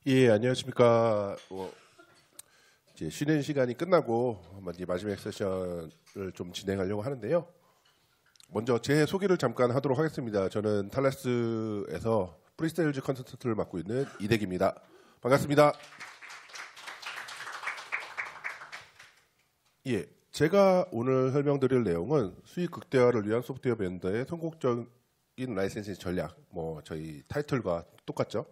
예, 안녕하십니까. 이제 쉬는 시간이 끝나고 이제 마지막 세션을 좀 진행하려고 하는데요. 먼저 제 소개를 잠깐 하도록 하겠습니다. 저는 탈라스에서 프리세일즈 컨설턴트를 맡고 있는 이대기입니다. 반갑습니다. 예, 제가 오늘 설명드릴 내용은 수익 극대화를 위한 소프트웨어 벤더의 성공적인 라이센싱 전략, 저희 타이틀과 똑같죠.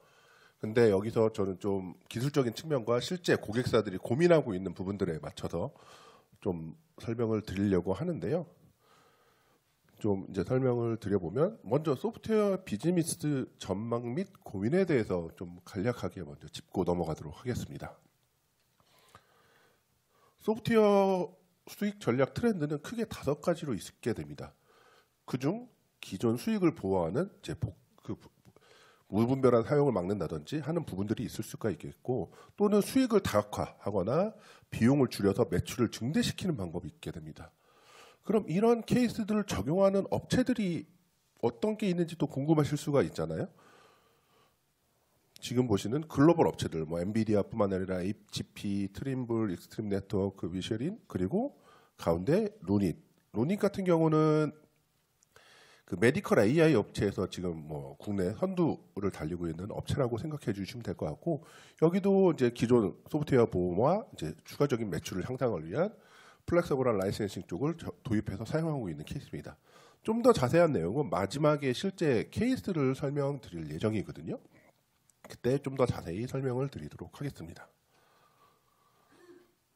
근데 여기서 저는 좀 기술적인 측면과 실제 고객사들이 고민하고 있는 부분들에 맞춰서 좀 설명을 드리려고 하는데요. 좀 이제 설명을 드려보면 먼저 소프트웨어 비즈니스 전망 및 고민에 대해서 좀 간략하게 먼저 짚고 넘어가도록 하겠습니다. 소프트웨어 수익 전략 트렌드는 크게 5가지로 있게 됩니다. 그중 기존 수익을 보호하는 무분별한 사용을 막는다든지 하는 부분들이 있을 수가 있겠고, 또는 수익을 다각화하거나 비용을 줄여서 매출을 증대시키는 방법이 있게 됩니다. 그럼 이런 케이스들을 적용하는 업체들이 어떤 게 있는지 또 궁금하실 수가 있잖아요. 지금 보시는 글로벌 업체들, 엔비디아뿐만 아니라 HP, 트림블, 익스트림 네트워크, 위셔린, 그리고 가운데 루닛. 루닛 같은 경우는 그 메디컬 AI 업체에서 지금 국내 선두를 달리고 있는 업체라고 생각해 주시면 될 것 같고, 여기도 이제 기존 소프트웨어 보호와 이제 추가적인 매출을 향상을 위한 플렉서블한 라이센싱 쪽을 도입해서 사용하고 있는 케이스입니다. 좀 더 자세한 내용은 마지막에 실제 케이스를 설명드릴 예정이거든요. 그때 좀 더 자세히 설명을 드리도록 하겠습니다.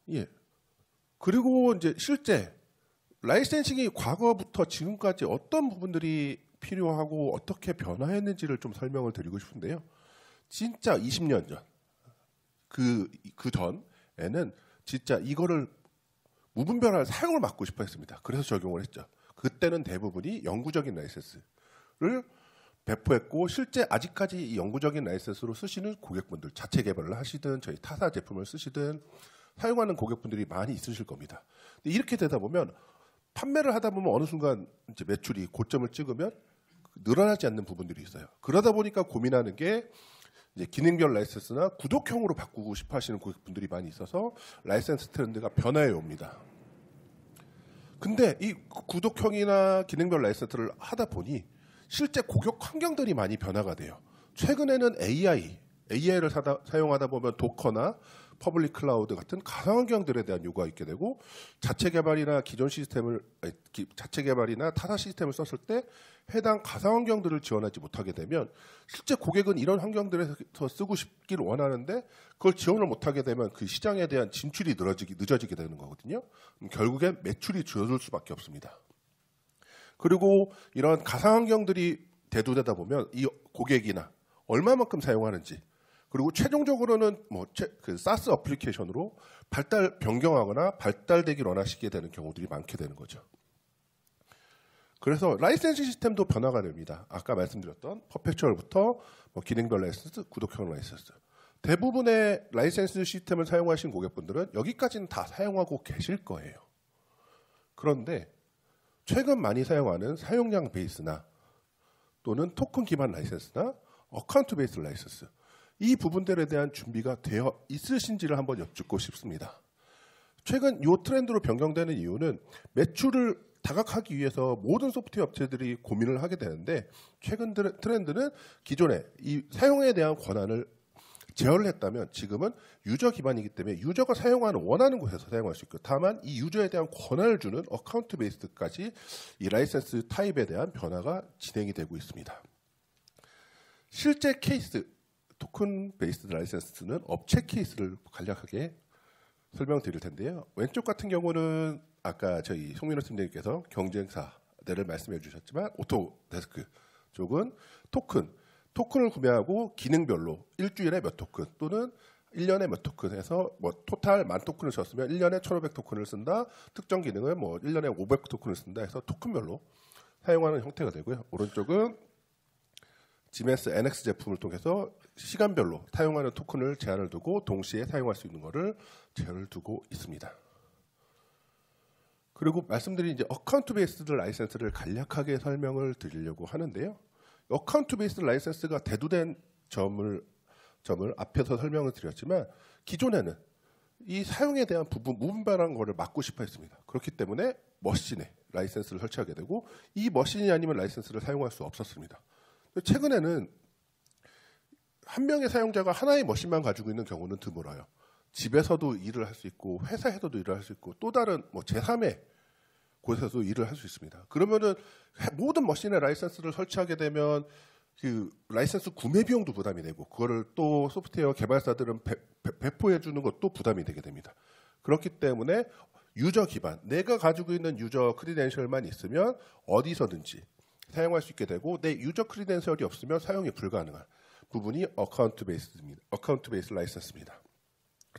예. 그리고 이제 실제 라이센싱이 과거부터 지금까지 어떤 부분들이 필요하고 어떻게 변화했는지를 좀 설명을 드리고 싶은데요. 진짜 20년 전, 그 전에는 진짜 이거를 무분별한 사용을 막고 싶어 했습니다. 그래서 적용을 했죠. 그때는 대부분이 영구적인 라이센스를 배포했고, 실제 아직까지 이 영구적인 라이센스로 쓰시는 고객분들, 자체 개발을 하시든 저희 타사 제품을 쓰시든 사용하는 고객분들이 많이 있으실 겁니다. 근데 이렇게 되다 보면 판매를 하다 보면 어느 순간 이제 매출이 고점을 찍으면 늘어나지 않는 부분들이 있어요. 그러다 보니까 고민하는 게 이제 기능별 라이센스나 구독형으로 바꾸고 싶어 하시는 고객분들이 많이 있어서 라이센스 트렌드가 변화해 옵니다. 근데 이 구독형이나 기능별 라이센스를 하다 보니 실제 고객 환경들이 많이 변화가 돼요. 최근에는 AI를 사용하다 보면 도커나 퍼블릭 클라우드 같은 가상 환경들에 대한 요구가 있게 되고, 자체 개발이나 타사 시스템을 썼을 때 해당 가상 환경들을 지원하지 못하게 되면 실제 고객은 이런 환경들에서 쓰고 싶기를 원하는데 그걸 지원을 못하게 되면 그 시장에 대한 진출이 늦어지게 되는 거거든요. 결국엔 매출이 줄어들 수밖에 없습니다. 그리고 이런 가상 환경들이 대두되다 보면 이 고객이나 얼마만큼 사용하는지, 그리고 최종적으로는 그 SaaS 어플리케이션으로 변경하거나 발달되기를 원하시게 되는 경우들이 많게 되는 거죠. 그래서 라이센스 시스템도 변화가 됩니다. 아까 말씀드렸던 퍼페추얼부터 기능별 라이센스, 구독형 라이센스. 대부분의 라이센스 시스템을 사용하신 고객분들은 여기까지는 다 사용하고 계실 거예요. 그런데 최근 많이 사용하는 사용량 베이스나 또는 토큰 기반 라이센스나 어카운트 베이스 라이센스, 이 부분들에 대한 준비가 되어 있으신지를 한번 여쭙고 싶습니다. 최근 이 트렌드로 변경되는 이유는 매출을 다각하기 위해서 모든 소프트웨어 업체들이 고민을 하게 되는데, 최근 트렌드는 기존에 이 사용에 대한 권한을 제어를 했다면 지금은 유저 기반이기 때문에 유저가 원하는 곳에서 사용할 수 있고, 다만 이 유저에 대한 권한을 주는 어카운트 베이스까지 이 라이센스 타입에 대한 변화가 진행이 되고 있습니다. 실제 케이스, 토큰 베이스드 라이센스는 업체 케이스를 간략하게 설명드릴 텐데요. 왼쪽 같은 경우는 아까 저희 송민호 팀장님께서 경쟁사들을 말씀해 주셨지만, 오토데스크 쪽은 토큰을 구매하고 기능별로 일주일에 몇 토큰 또는 1년에 몇 토큰 해서 토탈 10,000토큰을 썼으면 1년에 1,500토큰을 쓴다, 특정 기능을 1년에 500토큰을 쓴다 해서 토큰별로 사용하는 형태가 되고요. 오른쪽은 지메스 NX 제품을 통해서 시간별로 사용하는 토큰을 제한을 두고 동시에 사용할 수 있는 것을 제한을 두고 있습니다. 그리고 말씀드린 이제 어카운트 베이스드 라이센스를 간략하게 설명을 드리려고 하는데요. 어카운트 베이스드 라이센스가 대두된 점을 점을 앞에서 설명을 드렸지만 기존에는 이 사용에 대한 부분 무분별한 거를 막고 싶어 했습니다. 그렇기 때문에 머신에 라이센스를 설치하게 되고 이 머신이 아니면 라이센스를 사용할 수 없었습니다. 최근에는 한 명의 사용자가 하나의 머신만 가지고 있는 경우는 드물어요. 집에서도 일을 할 수 있고 회사에서도 일을 할 수 있고 또 다른 뭐 제3의 곳에서도 일을 할 수 있습니다. 그러면은 모든 머신에 라이센스를 설치하게 되면 그 라이센스 구매 비용도 부담이 되고 그거를 또 소프트웨어 개발사들은 배포해 주는 것도 부담이 되게 됩니다. 그렇기 때문에 유저 기반, 내가 가지고 있는 유저 크리덴셜만 있으면 어디서든지 사용할 수 있게 되고 내 유저 크리덴셜이 없으면 사용이 불가능한 부분이 어카운트 베이스입니다. 어카운트 베이스 라이센스입니다.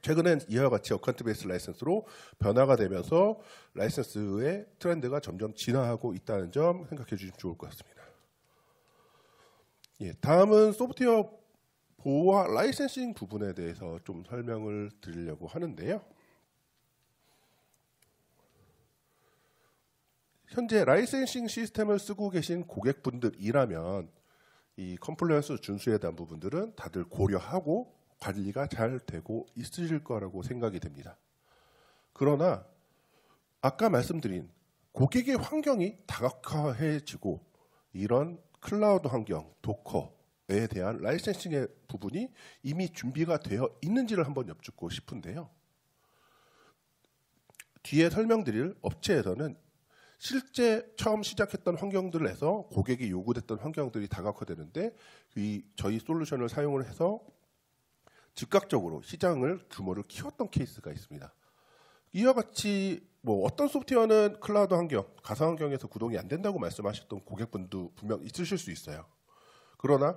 최근엔 이와 같이 어카운트 베이스 라이센스로 변화가 되면서 라이센스의 트렌드가 점점 진화하고 있다는 점 생각해 주시면 좋을 것 같습니다. 예, 다음은 소프트웨어 보호와 라이센싱 부분에 대해서 좀 설명을 드리려고 하는데요. 현재 라이센싱 시스템을 쓰고 계신 고객분들이라면 이 컴플라이언스 준수에 대한 부분들은 다들 고려하고 관리가 잘 되고 있으실 거라고 생각이 됩니다. 그러나 아까 말씀드린 고객의 환경이 다각화해지고 이런 클라우드 환경, 도커에 대한 라이센싱의 부분이 이미 준비가 되어 있는지를 한번 여쭙고 싶은데요. 뒤에 설명드릴 업체에서는 실제 처음 시작했던 환경들에서 고객이 요구됐던 환경들이 다각화되는데 저희 솔루션을 사용을 해서 즉각적으로 시장을 규모를 키웠던 케이스가 있습니다. 이와 같이 뭐 어떤 소프트웨어는 클라우드 환경, 가상 환경에서 구동이 안 된다고 말씀하셨던 고객분도 분명 있으실 수 있어요. 그러나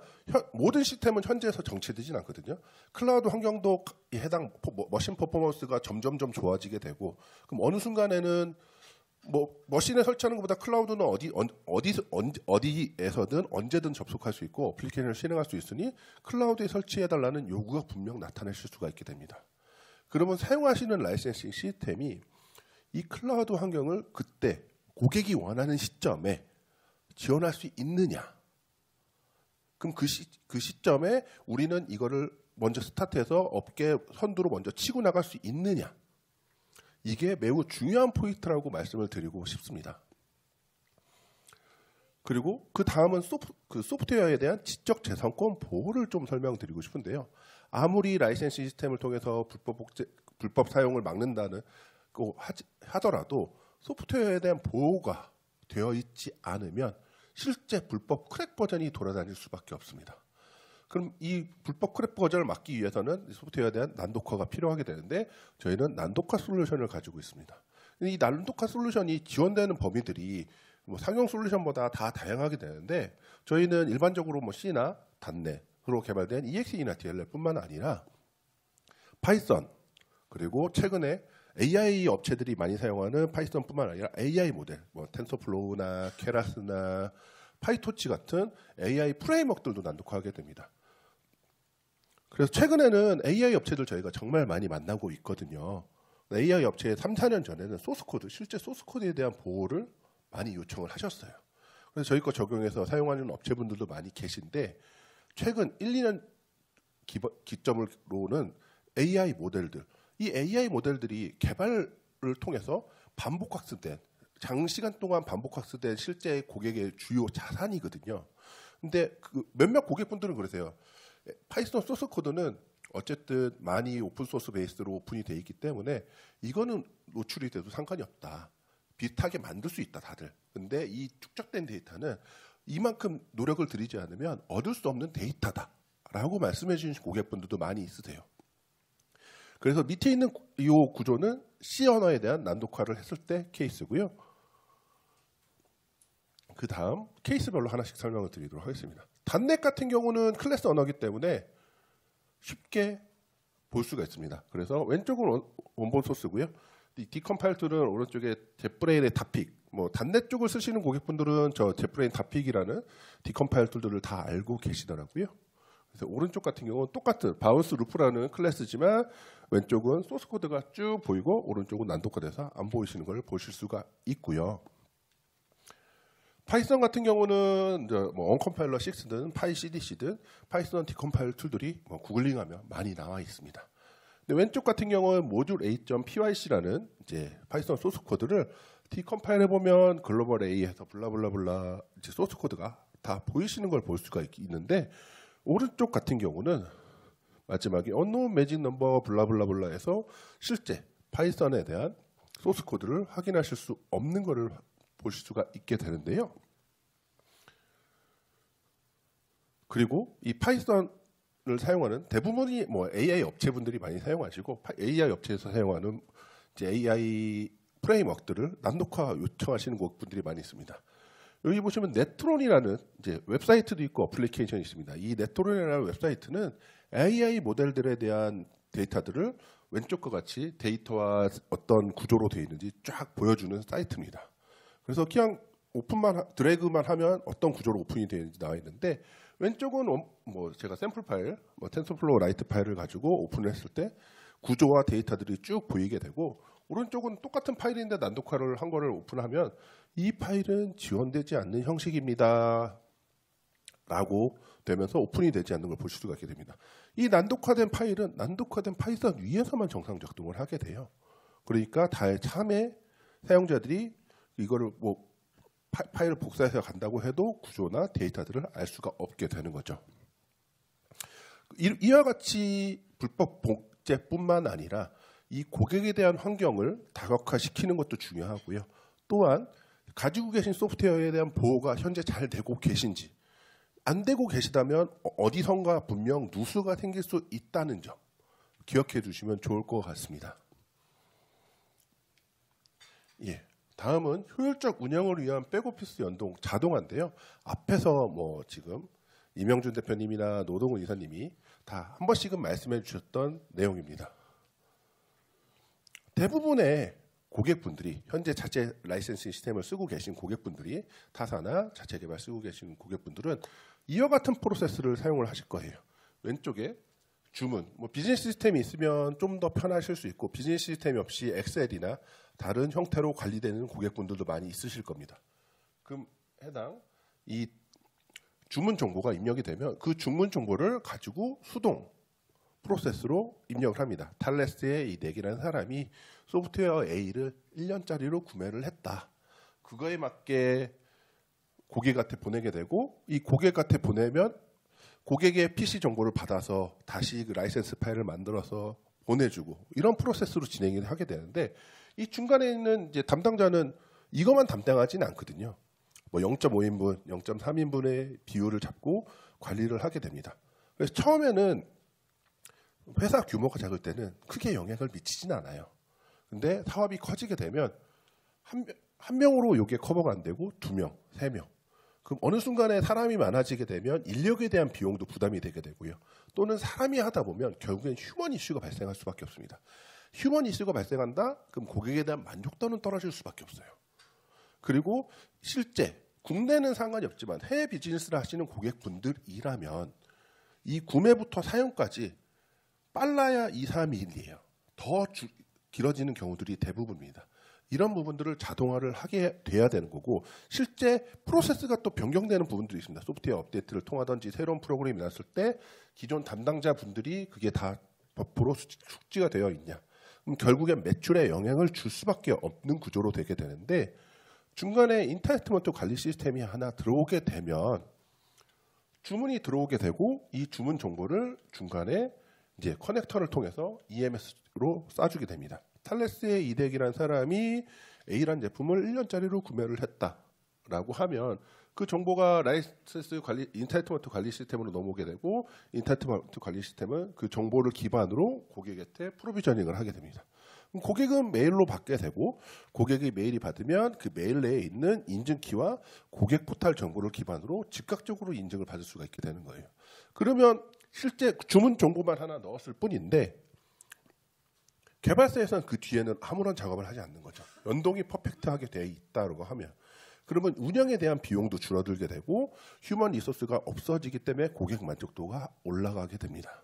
모든 시스템은 현재에서 정체되진 않거든요. 클라우드 환경도 해당 머신 퍼포먼스가 점점점 좋아지게 되고 그럼 어느 순간에는 뭐 머신에 설치하는 것보다 클라우드는 어디에서든 언제든 접속할 수 있고 어플리케이션을 실행할 수 있으니 클라우드에 설치해달라는 요구가 분명 나타나실 수가 있게 됩니다. 그러면 사용하시는 라이센싱 시스템이 이 클라우드 환경을 그때 고객이 원하는 시점에 지원할 수 있느냐? 그럼 그 시점에 우리는 이거를 먼저 스타트해서 업계 선두로 먼저 치고 나갈 수 있느냐? 이게 매우 중요한 포인트라고 말씀을 드리고 싶습니다. 그리고 그 다음은 소프트웨어에 대한 지적재산권 보호를 좀 설명드리고 싶은데요. 아무리 라이센싱 시스템을 통해서 불법 사용을 막는다는 하더라도 소프트웨어에 대한 보호가 되어 있지 않으면 실제 불법 크랙 버전이 돌아다닐 수밖에 없습니다. 그럼 이 불법 크랙 버전을 막기 위해서는 소프트웨어에 대한 난독화가 필요하게 되는데 저희는 난독화 솔루션을 가지고 있습니다. 이 난독화 솔루션이 지원되는 범위들이 뭐 상용 솔루션보다 다 다양하게 되는데 저희는 일반적으로 뭐 C나 .NET으로 개발된 EXE나 DLL뿐만 아니라 파이썬 그리고 최근에 AI 업체들이 많이 사용하는 파이썬뿐만 아니라 AI 모델, 뭐 텐서플로우나 케라스나 파이토치 같은 AI 프레임워크들도 난독화하게 됩니다. 그래서 최근에는 AI 업체들 저희가 정말 많이 만나고 있거든요. AI 업체에 3, 4년 전에는 소스코드, 실제 소스코드에 대한 보호를 많이 요청을 하셨어요. 그래서 저희 거 적용해서 사용하는 업체분들도 많이 계신데 최근 1, 2년 기점으로는 AI 모델들, 이 AI 모델들이 개발을 통해서 반복 학습된, 장시간 동안 반복 학습된 실제 고객의 주요 자산이거든요. 근데 몇몇 고객분들은 그러세요. 파이썬 소스 코드는 어쨌든 많이 오픈소스 베이스로 오픈이 돼 있기 때문에 이거는 노출이 돼도 상관이 없다. 비슷하게 만들 수 있다 다들. 근데 이 축적된 데이터는 이만큼 노력을 들이지 않으면 얻을 수 없는 데이터다라고 말씀해 주신 고객분들도 많이 있으세요. 그래서 밑에 있는 이 구조는 C 언어에 대한 난독화를 했을 때 케이스고요. 그 다음 케이스별로 하나씩 설명을 드리도록 하겠습니다. .NET 같은 경우는 클래스 언어이기 때문에 쉽게 볼 수가 있습니다. 그래서 왼쪽은 원본 소스고요. 이 디컴파일 툴은 오른쪽에 제프레인의 다픽, 뭐 .NET 쪽을 쓰시는 고객분들은 저 제프레인 다픽이라는 디컴파일 툴들을 다 알고 계시더라고요. 그래서 오른쪽 같은 경우는 똑같은 바운스 루프라는 클래스지만 왼쪽은 소스 코드가 쭉 보이고 오른쪽은 난독화돼서 안 보이시는 걸 보실 수가 있고요. 파이썬 같은 경우는 이제 뭐 언컴파일러 6든 파이CDC든 파이썬 디컴파일 툴들이 뭐 구글링하면 많이 나와 있습니다. 근데 왼쪽 같은 경우는 모듈 A.pyc라는 이제 파이썬 소스 코드를 디컴파일 해보면 글로벌 A에서 블라블라블라 이제 소스 코드가 다 보이시는 걸 볼 수가 있는데, 오른쪽 같은 경우는 마지막에 unknown magic number 블라블라블라에서 실제 파이썬에 대한 소스 코드를 확인하실 수 없는 것을 보실 수가 있게 되는데요. 그리고 이 파이썬을 사용하는 대부분이 뭐 AI 업체분들이 많이 사용하시고, AI 업체에서 사용하는 이제 AI 프레임워크들을 난독화 요청하시는 분들이 많이 있습니다. 여기 보시면 네트론이라는 이제 웹사이트도 있고 어플리케이션이 있습니다. 이 네트론이라는 웹사이트는 AI 모델들에 대한 데이터들을 왼쪽과 같이 데이터와 어떤 구조로 되어 있는지 쫙 보여주는 사이트입니다. 그래서 그냥 드래그만 하면 어떤 구조로 오픈이 되어 있는지 나와 있는데, 왼쪽은 뭐 제가 샘플 파일, 뭐 텐서플로우 라이트 파일을 가지고 오픈을 했을 때 구조와 데이터들이 쭉 보이게 되고, 오른쪽은 똑같은 파일인데 난독화를 한 거를 오픈하면 이 파일은 지원되지 않는 형식입니다 라고 되면서 오픈이 되지 않는 걸 보실 수가 있게 됩니다. 이 난독화된 파일은 난독화된 파이썬 위에서만 정상 작동을 하게 돼요. 그러니까 참에 사용자들이 이거를 뭐 파일을 복사해서 간다고 해도 구조나 데이터들을 알 수가 없게 되는 거죠. 이와 같이 불법 복제뿐만 아니라 이 고객에 대한 환경을 다각화시키는 것도 중요하고요. 또한 가지고 계신 소프트웨어에 대한 보호가 현재 잘 되고 계신지, 안 되고 계시다면 어디선가 분명 누수가 생길 수 있다는 점 기억해 두시면 좋을 것 같습니다. 예, 다음은 효율적 운영을 위한 백오피스 연동 자동화인데요. 앞에서 뭐 지금 이명준 대표님이나 노동훈 이사님이 다 한 번씩은 말씀해 주셨던 내용입니다. 대부분의 고객분들이 현재 자체 라이센싱 시스템을 쓰고 계신 고객분들이, 타사나 자체 개발 쓰고 계신 고객분들은 이와 같은 프로세스를 사용을 하실 거예요. 왼쪽에 주문, 뭐 비즈니스 시스템이 있으면 좀 더 편하실 수 있고, 비즈니스 시스템이 없이 엑셀이나 다른 형태로 관리되는 고객분들도 많이 있으실 겁니다. 그럼 해당 이 주문 정보가 입력이 되면 그 주문 정보를 가지고 수동 프로세스로 입력을 합니다. 탈레스의 이 넥이라는 사람이 소프트웨어 A를 1년짜리로 구매를 했다. 그거에 맞게 고객한테 보내게 되고, 이 고객한테 보내면 고객의 PC 정보를 받아서 다시 그 라이센스 파일을 만들어서 보내주고, 이런 프로세스로 진행을 하게 되는데, 이 중간에 있는 이제 담당자는 이것만 담당하지는 않거든요. 뭐 0.5인분, 0.3인분의 비율을 잡고 관리를 하게 됩니다. 그래서 처음에는 회사 규모가 작을 때는 크게 영향을 미치진 않아요. 근데 사업이 커지게 되면 한 명으로 이게 커버가 안 되고 2명, 3명. 그럼 어느 순간에 사람이 많아지게 되면 인력에 대한 비용도 부담이 되게 되고요. 또는 사람이 하다 보면 결국엔 휴먼 이슈가 발생할 수밖에 없습니다. 휴먼 이슈가 발생한다? 그럼 고객에 대한 만족도는 떨어질 수밖에 없어요. 그리고 실제 국내는 상관이 없지만 해외 비즈니스를 하시는 고객분들이라면 이 구매부터 사용까지 빨라야 2, 3일이에요. 더 길어지는 경우들이 대부분입니다. 이런 부분들을 자동화를 하게 돼야 되는 거고, 실제 프로세스가 또 변경되는 부분들이 있습니다. 소프트웨어 업데이트를 통하든지 새로운 프로그램이 나왔을 때 기존 담당자분들이 그게 다 법으로 숙지가 되어 있냐. 그럼 결국엔 매출에 영향을 줄 수밖에 없는 구조로 되게 되는데, 중간에 인타이트먼트 관리 시스템이 하나 들어오게 되면 주문이 들어오게 되고, 이 주문 정보를 중간에 이제 커넥터를 통해서 EMS로 쏴주게 됩니다. 탈레스의 이덱이라는 사람이 A라는 제품을 1년짜리로 구매를 했다라고 하면 그 정보가 라이센스 관리, 인타이트먼트 관리 시스템으로 넘어오게 되고, 인타이트먼트 관리 시스템은 그 정보를 기반으로 고객한테 프로비저닝을 하게 됩니다. 그럼 고객은 메일로 받게 되고, 고객이 메일이 받으면 그 메일 내에 있는 인증키와 고객 포탈 정보를 기반으로 즉각적으로 인증을 받을 수가 있게 되는 거예요. 그러면 실제 주문 정보만 하나 넣었을 뿐인데, 개발사에서는 그 뒤에는 아무런 작업을 하지 않는 거죠. 연동이 퍼펙트하게 되어 있다고 하면. 그러면 운영에 대한 비용도 줄어들게 되고 휴먼 리소스가 없어지기 때문에 고객 만족도가 올라가게 됩니다.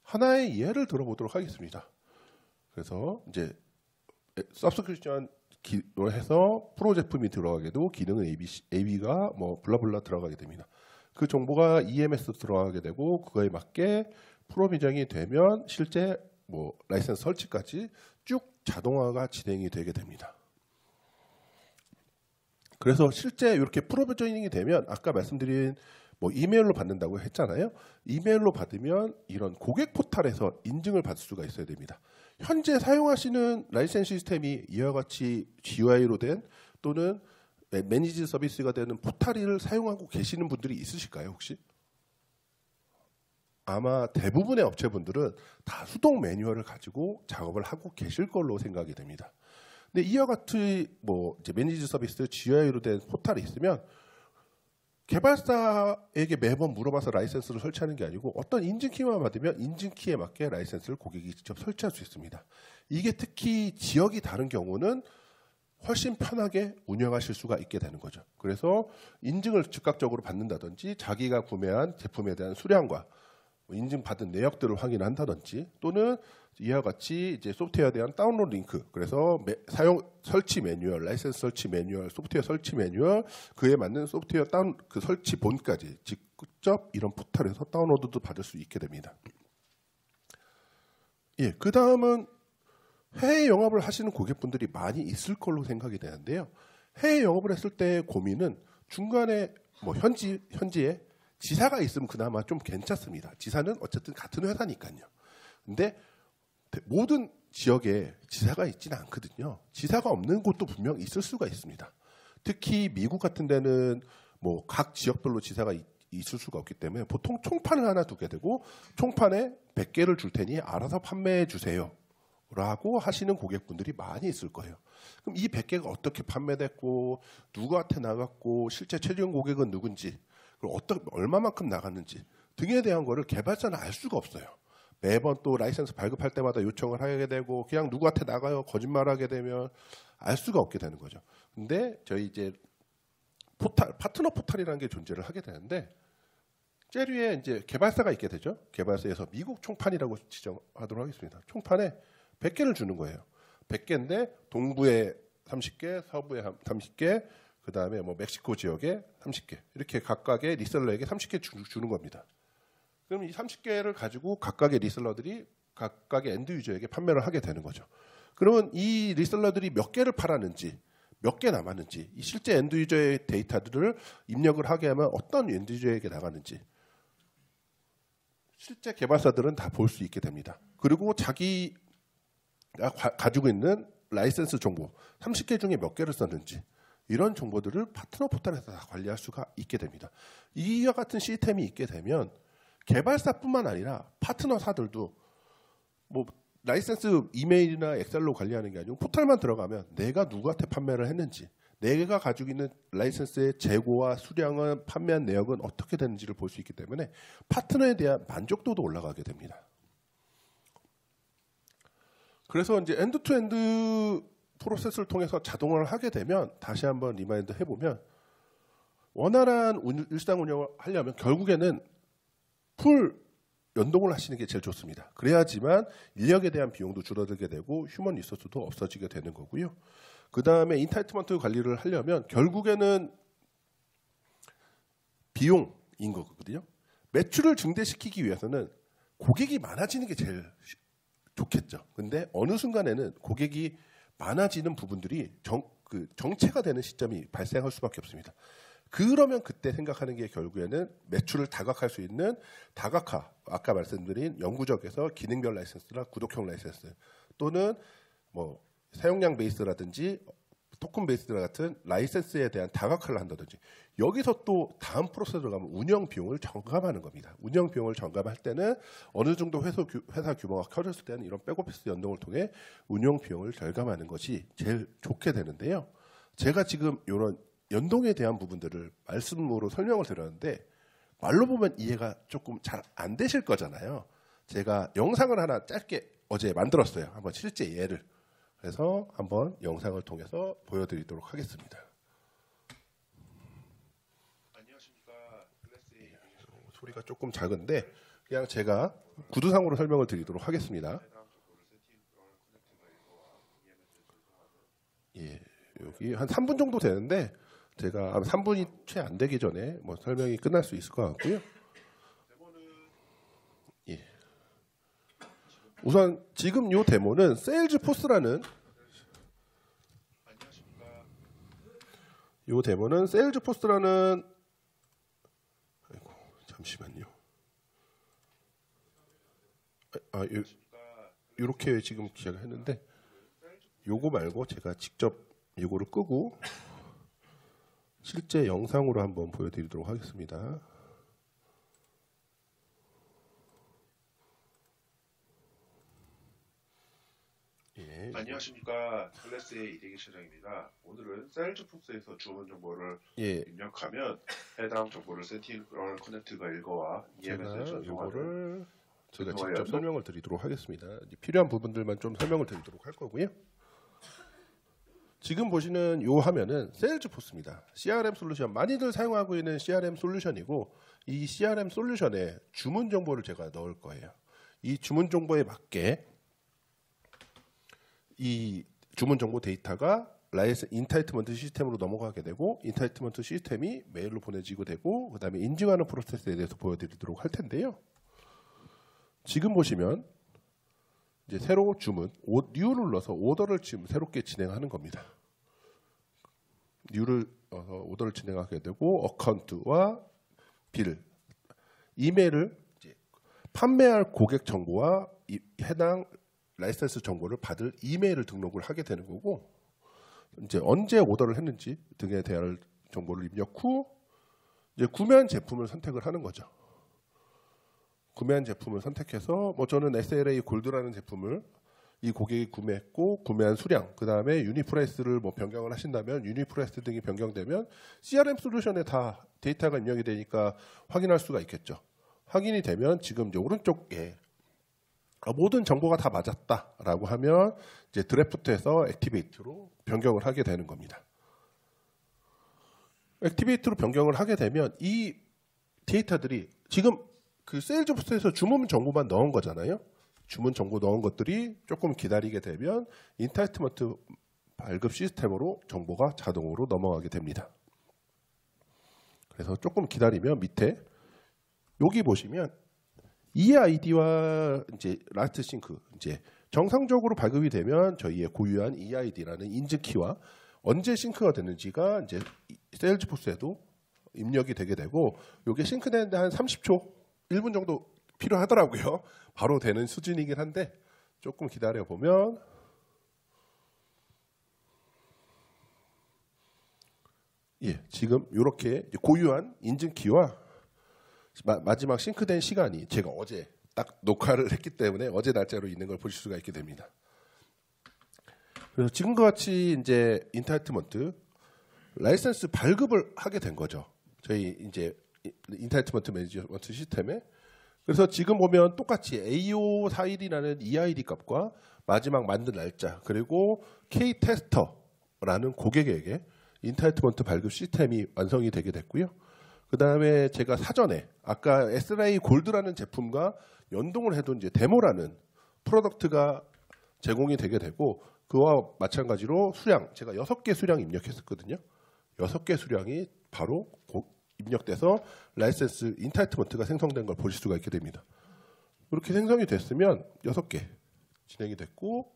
하나의 예를 들어보도록 하겠습니다. 그래서 이제 서브스크립션 해서 프로 제품이 들어가게 되고 기능은 AB가 뭐 블라블라 들어가게 됩니다. 그 정보가 EMS 들어가게 되고 그거에 맞게 프로 미정이 되면 실제 뭐 라이센스 설치까지 쭉 자동화가 진행이 되게 됩니다. 그래서 실제 이렇게 프로 미정이 되면 아까 말씀드린 뭐 이메일로 받는다고 했잖아요. 이메일로 받으면 이런 고객 포탈에서 인증을 받을 수가 있어야 됩니다. 현재 사용하시는 라이센스 시스템이 이와 같이 GUI로 된 또는 매니지 서비스가 되는 포탈을 사용하고 계시는 분들이 있으실까요, 혹시? 아마 대부분의 업체분들은 다 수동 매뉴얼을 가지고 작업을 하고 계실 걸로 생각이 됩니다. 근데 이와 같이 뭐 이제 매니지 서비스 GUI로 된 포탈이 있으면 개발사에게 매번 물어봐서 라이센스를 설치하는 게 아니고 어떤 인증키만 받으면 인증키에 맞게 라이센스를 고객이 직접 설치할 수 있습니다. 이게 특히 지역이 다른 경우는 훨씬 편하게 운영하실 수가 있게 되는 거죠. 그래서 인증을 즉각적으로 받는다든지 자기가 구매한 제품에 대한 수량과 인증받은 내역들을 확인한다든지 또는 이와 같이 이제 소프트웨어에 대한 다운로드 링크, 그래서 설치 매뉴얼, 라이센스 설치 매뉴얼, 소프트웨어 설치 매뉴얼, 그에 맞는 소프트웨어 그 설치 본까지 직접 이런 포털에서 다운로드도 받을 수 있게 됩니다. 예, 그 다음은 해외 영업을 하시는 고객분들이 많이 있을 걸로 생각이 되는데요. 해외 영업을 했을 때의 고민은 중간에 뭐 현지에 지사가 있으면 그나마 좀 괜찮습니다. 지사는 어쨌든 같은 회사니까요. 근데 모든 지역에 지사가 있지는 않거든요. 지사가 없는 곳도 분명 있을 수가 있습니다. 특히 미국 같은 데는 뭐 각 지역별로 지사가 있을 수가 없기 때문에 보통 총판을 하나 두게 되고 총판에 100개를 줄 테니 알아서 판매해 주세요 라고 하시는 고객분들이 많이 있을 거예요. 그럼 이 100개가 어떻게 판매됐고 누구한테 나갔고 실제 최종 고객은 누군지 그리고 얼마만큼 나갔는지 등에 대한 거를 개발자는 알 수가 없어요. 매번 또 라이센스 발급할 때마다 요청을 하게 되고 그냥 누구한테 나가요 거짓말하게 되면 알 수가 없게 되는 거죠. 근데 저희 이제 파트너 포탈이라는 게 존재를 하게 되는데 제일 위에 이제 개발사가 있게 되죠. 개발사에서 미국 총판이라고 지정하도록 하겠습니다. 총판에 100개를 주는 거예요. 100개인데 동부에 30개, 서부에 30개, 그 다음에 뭐 멕시코 지역에 30개 이렇게 각각의 리셀러에게 30개 주는 겁니다. 그럼 이 30개를 가지고 각각의 리셀러들이 각각의 엔드 유저에게 판매를 하게 되는 거죠. 그러면 이 리셀러들이 몇 개를 팔았는지, 몇 개 남았는지, 이 실제 엔드 유저의 데이터들을 입력을 하게 하면 어떤 엔드 유저에게 나가는지 실제 개발사들은 다 볼 수 있게 됩니다. 그리고 자기가 가지고 있는 라이센스 정보, 30개 중에 몇 개를 썼는지 이런 정보들을 파트너 포털에서 다 관리할 수가 있게 됩니다. 이와 같은 시스템이 있게 되면 개발사뿐만 아니라 파트너사들도 뭐 라이센스 이메일이나 엑셀로 관리하는 게 아니고 포털만 들어가면 내가 누구한테 판매를 했는지 내가 가지고 있는 라이센스의 재고와 수량은 판매한 내역은 어떻게 되는지를 볼 수 있기 때문에 파트너에 대한 만족도도 올라가게 됩니다. 그래서 이제 엔드-투-엔드 프로세스를 통해서 자동화를 하게 되면 다시 한번 리마인드 해보면 원활한 일상 운영을 하려면 결국에는 풀 연동을 하시는 게 제일 좋습니다. 그래야지만 인력에 대한 비용도 줄어들게 되고 휴먼 리소스도 없어지게 되는 거고요. 그 다음에 인타이트먼트 관리를 하려면 결국에는 비용인 거거든요. 매출을 증대시키기 위해서는 고객이 많아지는 게 제일 좋겠죠. 근데 어느 순간에는 고객이 많아지는 부분들이 정체가 되는 시점이 발생할 수밖에 없습니다. 그러면 그때 생각하는 게 결국에는 매출을 다각할 수 있는 다각화, 아까 말씀드린 영구적에서 기능별 라이센스나 구독형 라이센스 또는 뭐 사용량 베이스라든지 토큰 베이스 같은 라이센스에 대한 다각화를 한다든지 여기서 또 다음 프로세스로 가면 운영 비용을 점감하는 겁니다. 운영 비용을 점감할 때는 어느 정도 회사 규모가 커졌을 때는 이런 백오피스 연동을 통해 운영 비용을 절감하는 것이 제일 좋게 되는데요. 제가 지금 이런 연동에 대한 부분들을 말씀으로 설명을 드렸는데 말로 보면 이해가 조금 잘 안 되실 거잖아요. 제가 영상을 하나 짧게 어제 만들었어요. 한번 실제 예를. 그래서 한번 영상을 통해서 보여드리도록 하겠습니다. 안녕하십니까. 소리가 조금 작은데 그냥 제가 구두상으로 설명을 드리도록 하겠습니다. 예. 한 3분 정도 되는데 제가 아마 3분이 채 안 되기 전에 뭐 설명이 끝날 수 있을 것 같고요. 예. 우선 지금 이 데모는 세일즈포스라는 아이고, 잠시만요. 이렇게 지금 기획을 했는데 요거 말고 제가 직접 요거를 끄고 실제 영상으로 한번 보여드리도록 하겠습니다. 예. 안녕하십니까. 찰레스의 이대기 실장입니다. 오늘은 세일즈포스에서 주문 정보를 예. 입력하면 해당 정보를 센티널 커넥트가 읽어와 EMS에 전송하는 제가 전송을 직접 설명을 드리도록 하겠습니다. 필요한 부분들만 좀 설명을 드리도록 할 거고요. 지금 보시는 이 화면은 세일즈포스입니다. CRM 솔루션, 많이들 사용하고 있는 CRM 솔루션이고 이 CRM 솔루션에 주문 정보를 제가 넣을 거예요. 이 주문 정보에 맞게 이 주문 정보 데이터가 라이센스 인타이트먼트 시스템으로 넘어가게 되고 인타이트먼트 시스템이 메일로 보내지고 되고 그 다음에 인증하는 프로세스에 대해서 보여드리도록 할 텐데요. 지금 보시면 이제 새로 주문 뉴를 눌러서 오더를 지금 새롭게 진행하는 겁니다. 뉴를 오더를 진행하게 되고 어카운트와 빌, 이메일을 이제 판매할 고객 정보와 해당 라이센스 정보를 받을 이메일을 등록을 하게 되는 거고 이제 언제 오더를 했는지 등에 대한 정보를 입력 후 이제 구매한 제품을 선택을 하는 거죠. 구매한 제품을 선택해서 뭐 저는 SLA 골드라는 제품을 이 고객이 구매했고 구매한 수량 그 다음에 유니프라이스를 뭐 변경을 하신다면 유니프라이스 등이 변경되면 CRM 솔루션에 다 데이터가 입력이 되니까 확인할 수가 있겠죠. 확인이 되면 지금 이제 오른쪽에 모든 정보가 다 맞았다라고 하면 이제 드래프트에서 액티베이트로 변경을 하게 되는 겁니다. 액티베이트로 변경을 하게 되면 이 데이터들이 지금 그 세일즈포스에서 주문 정보만 넣은 거잖아요. 주문 정보 넣은 것들이 조금 기다리게 되면 인타이트먼트 발급 시스템으로 정보가 자동으로 넘어가게 됩니다. 그래서 조금 기다리면 밑에 여기 보시면 EID와 이제 라스트 싱크 이제 정상적으로 발급이 되면 저희의 고유한 EID라는 인증 키와 언제 싱크가 되는지가 이제 세일즈포스에도 입력이 되게 되고 이게 싱크되는데 한 30초, 1분 정도 필요하더라고요. 바로 되는 수준이긴 한데 조금 기다려 보면 예, 지금 이렇게 고유한 인증 키와 마지막 싱크된 시간이 제가 어제 딱 녹화를 했기 때문에 어제 날짜로 있는 걸 보실 수가 있게 됩니다. 그래서 지금과 같이 이제 인타이트먼트 라이센스 발급을 하게 된 거죠. 저희 이제 인타이트먼트 매니지먼트 시스템에. 그래서 지금 보면 똑같이 AO41이라는 EID 값과 마지막 만든 날짜 그리고 K 테스터라는 고객에게 인타이트먼트 발급 시스템이 완성이 되게 됐고요. 그 다음에 제가 사전에 아까 SLA 골드라는 제품과 연동을 해도 이제 데모라는 프로덕트가 제공이 되게 되고 그와 마찬가지로 수량 제가 6개 수량 입력했었거든요. 6개 수량이 바로 입력돼서 라이센스 인타이트먼트가 생성된 걸 보실 수가 있게 됩니다. 이렇게 생성이 됐으면 6개 진행이 됐고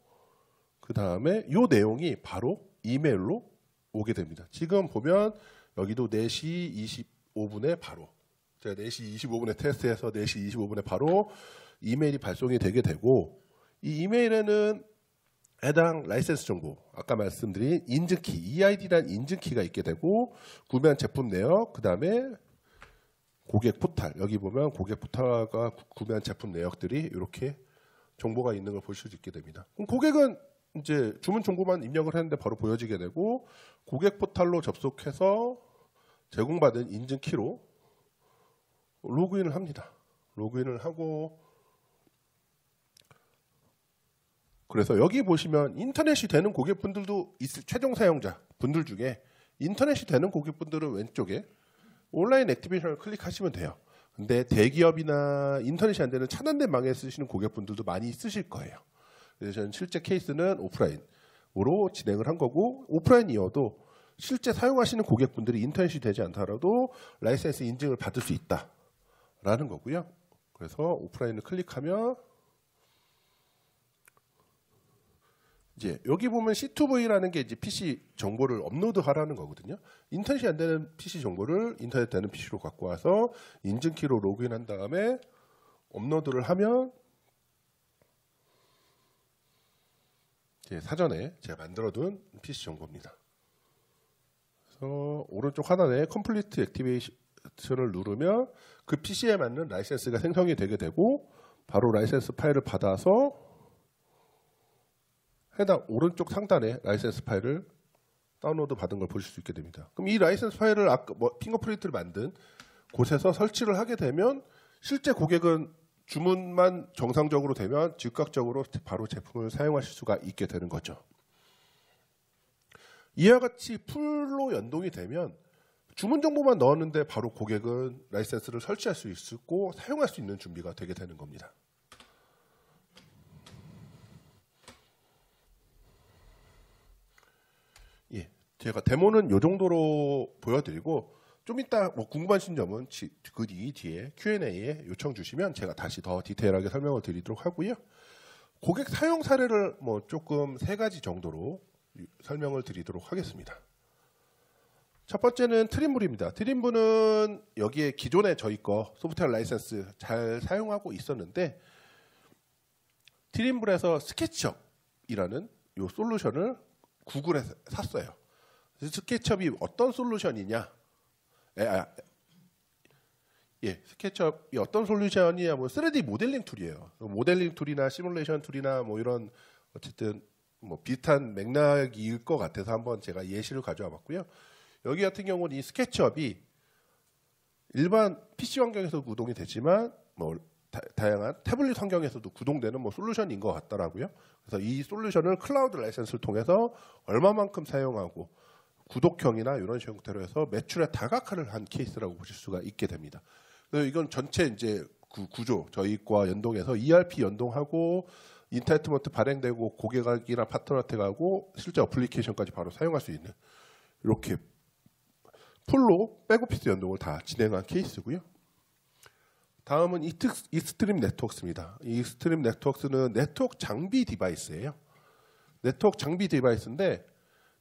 그 다음에 이 내용이 바로 이메일로 오게 됩니다. 지금 보면 여기도 4시 25분에 바로 제가 4시 25분에 테스트해서 4시 25분에 바로 이메일이 발송이 되게 되고 이 이메일에는 해당 라이센스 정보 아까 말씀드린 인증키 EID라는 인증키가 있게 되고 구매한 제품 내역 그 다음에 고객 포탈 여기 보면 고객 포탈과 구매한 제품 내역들이 이렇게 정보가 있는 걸 보실 수 있게 됩니다. 그럼 고객은 이제 주문 정보만 입력을 했는데 바로 보여지게 되고 고객 포탈로 접속해서 제공받은 인증키로 로그인을 합니다. 로그인을 하고 그래서 여기 보시면 인터넷이 되는 고객분들도 최종 사용자 분들 중에 인터넷이 되는 고객분들은 왼쪽에 온라인 액티베이션을 클릭하시면 돼요. 근데 대기업이나 인터넷이 안 되는 차단된 망에 쓰시는 고객분들도 많이 있으실 거예요. 그래서 저는 실제 케이스는 오프라인 진행을 한 거고, 오프라인 이어도 실제 사용하시는 고객분들이 인터넷이 되지 않더라도 라이센스 인증을 받을 수 있다라는 거고요. 그래서 오프라인을 클릭하면 이제 여기 보면 C2V라는 게 이제 PC 정보를 업로드하라는 거거든요. 인터넷이 안 되는 PC 정보를 인터넷 되는 PC로 갖고 와서 인증키로 로그인한 다음에 업로드를 하면 이제 사전에 제가 만들어둔 PC 정보입니다. 그래서 오른쪽 하단에 컴플리트 액티베이션을 누르면 그 PC에 맞는 라이센스가 생성이 되게 되고 바로 라이센스 파일을 받아서 해당 오른쪽 상단에 라이센스 파일을 다운로드 받은 걸 보실 수 있게 됩니다. 그럼 이 라이센스 파일을 아까 핑거프린트를 만든 곳에서 설치를 하게 되면 실제 고객은 주문만 정상적으로 되면 즉각적으로 바로 제품을 사용하실 수가 있게 되는 거죠. 이와 같이 풀로 연동이 되면 주문 정보만 넣었는데 바로 고객은 라이센스를 설치할 수 있고 사용할 수 있는 준비가 되게 되는 겁니다. 예, 제가 데모는 이 정도로 보여드리고 좀 이따 뭐 궁금하신 점은 그 뒤에 Q&A에 요청 주시면 제가 다시 더 디테일하게 설명을 드리도록 하고요. 고객 사용 사례를 뭐 조금 3가지 정도로 설명을 드리도록 하겠습니다. 첫 번째는 트림블입니다. 트림블은 여기에 기존에 저희 거 소프트웨어 라이센스 잘 사용하고 있었는데 트림블에서 스케치업이라는 이 솔루션을 구글에서 샀어요. 스케치업이 어떤 솔루션이냐? 스케치업이 어떤 솔루션이냐? 뭐 3D 모델링 툴이에요. 모델링 툴이나 시뮬레이션 툴이나 뭐 이런 어쨌든 뭐 비슷한 맥락일 것 같아서 한번 제가 예시를 가져와 봤고요. 여기 같은 경우는 이 스케치업이 일반 PC 환경에서 구동이 되지만 뭐 다양한 태블릿 환경에서도 구동되는 뭐 솔루션인 것 같더라고요. 그래서 이 솔루션을 클라우드 라이센스를 통해서 얼마만큼 사용하고 구독형이나 이런 형태로 해서 매출에 다각화를 한 케이스라고 보실 수가 있게 됩니다. 그래서 이건 전체 이제 그 구조 저희 과 연동해서 ERP 연동하고 인타이트먼트 발행되고 고객이나 파트너한테 가고 실제 어플리케이션까지 바로 사용할 수 있는 이렇게 풀로 백오피스 연동을 다 진행한 케이스고요. 다음은 이스트림 네트워크스입니다. 이 이스트림 네트워크스는 네트워크 장비 디바이스예요. 네트워크 장비 디바이스인데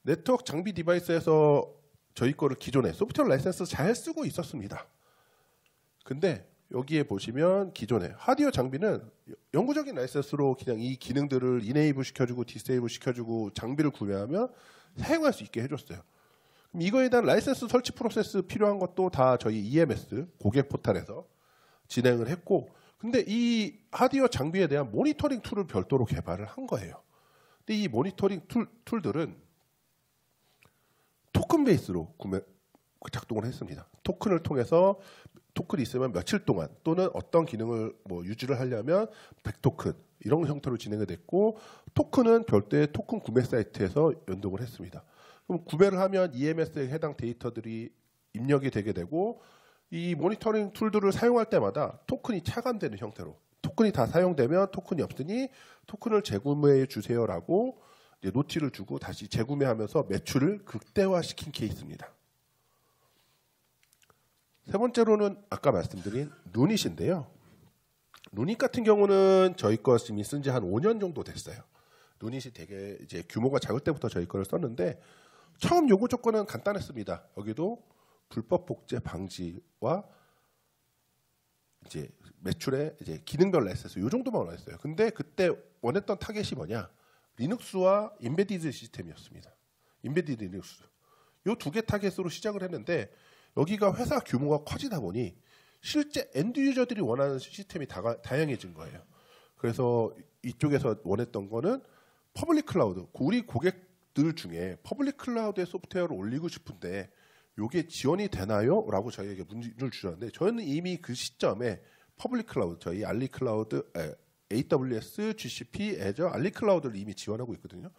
네트워크 장비 디바이스에서 저희 거를 기존에 소프트웨어 라이센스 잘 쓰고 있었습니다. 근데 여기에 보시면 기존에 하드웨어 장비는 영구적인 라이센스로 그냥 이 기능들을 이네이블 시켜주고 디세이블 시켜주고 장비를 구매하면 사용할 수 있게 해줬어요. 그럼 이거에 대한 라이센스 설치 프로세스 필요한 것도 다 저희 EMS 고객 포탈에서 진행을 했고, 근데 이 하드웨어 장비에 대한 모니터링 툴을 별도로 개발을 한 거예요. 근데 이 모니터링 툴들은 토큰 베이스로 작동을 했습니다. 토큰을 통해서 토큰이 있으면 며칠 동안 또는 어떤 기능을 뭐 유지를 하려면 100토큰 이런 형태로 진행이 됐고, 토큰은 별도의 토큰 구매 사이트에서 연동을 했습니다. 그럼 구매를 하면 EMS에 해당 데이터들이 입력이 되게 되고, 이 모니터링 툴들을 사용할 때마다 토큰이 차감되는 형태로, 토큰이 다 사용되면 토큰이 없으니 토큰을 재구매해 주세요라고 이제 노티를 주고 다시 재구매하면서 매출을 극대화시킨 케이스입니다. 세 번째로는 아까 말씀드린 누닛인데요. 누닛 같은 경우는 저희 거 이미 쓴 지 한 5년 정도 됐어요. 누닛이 되게 이제 규모가 작을 때부터 저희 거를 썼는데 처음 요구 조건은 간단했습니다. 여기도 불법 복제 방지와 이제 매출의 이제 기능별 라이센스 이 정도만 원했어요. 근데 그때 원했던 타겟이 뭐냐? 리눅스와 인베디드 시스템이었습니다. 인베디드 리눅스. 이 두 개 타겟으로 시작을 했는데 여기가 회사 규모가 커지다 보니 실제 엔드 유저들이 원하는 시스템이 다양해진 거예요. 그래서 이쪽에서 원했던 거는 퍼블릭 클라우드. 우리 고객들 중에 퍼블릭 클라우드에 소프트웨어를 올리고 싶은데 이게 지원이 되나요? 라고 저희에게 문의를 주셨는데 저희는 이미 그 시점에 퍼블릭 클라우드, 저희 알리 클라우드, AWS, GCP, 애저, 알리 클라우드를 이미 지원하고 있거든요.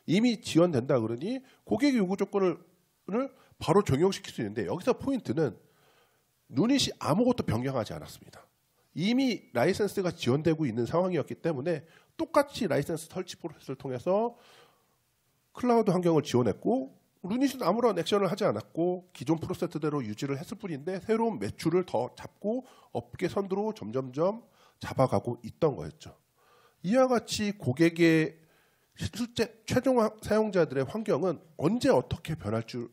이미 지원된다 그러니 고객의 요구 조건을 바로 적용시킬 수 있는데 여기서 포인트는 누닛이 아무것도 변경하지 않았습니다. 이미 라이센스가 지원되고 있는 상황이었기 때문에 똑같이 라이센스 설치 프로세스를 통해서 클라우드 환경을 지원했고 루닛은 아무런 액션을 하지 않았고 기존 프로세스대로 유지를 했을 뿐인데 새로운 매출을 더 잡고 업계 선두로 점점점 잡아가고 있던 거였죠. 이와 같이 고객의 실제 최종 사용자들의 환경은 언제 어떻게 변할 줄을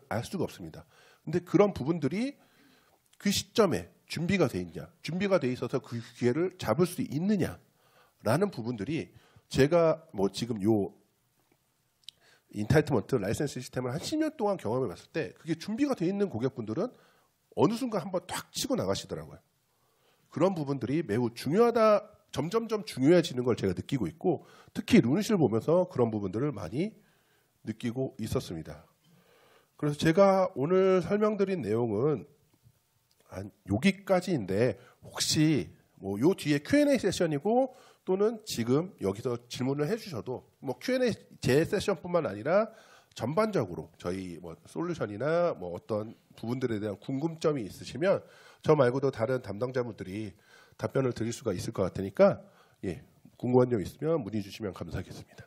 알 수가 없습니다. 근데 그런 부분들이 그 시점에 준비가 돼 있냐, 준비가 돼 있어서 그 기회를 잡을 수 있느냐라는 부분들이 제가 뭐 지금 요 인타이트먼트 라이센스 시스템을 한 10년 동안 경험해 봤을 때 그게 준비가 돼 있는 고객분들은 어느 순간 한번 탁 치고 나가시더라고요. 그런 부분들이 매우 중요하다, 점점점 중요해지는 걸 제가 느끼고 있고 특히 루닛을 보면서 그런 부분들을 많이 느끼고 있었습니다. 그래서 제가 오늘 설명드린 내용은 한 여기까지인데 혹시 뭐 요 뒤에 Q&A 세션이고 또는 지금 여기서 질문을 해주셔도 뭐 Q&A 제 세션뿐만 아니라 전반적으로 저희 뭐 솔루션이나 뭐 어떤 부분들에 대한 궁금점이 있으시면 저 말고도 다른 담당자분들이 답변을 드릴 수가 있을 것 같으니까 예, 궁금한 점 있으면 문의 주시면 감사하겠습니다.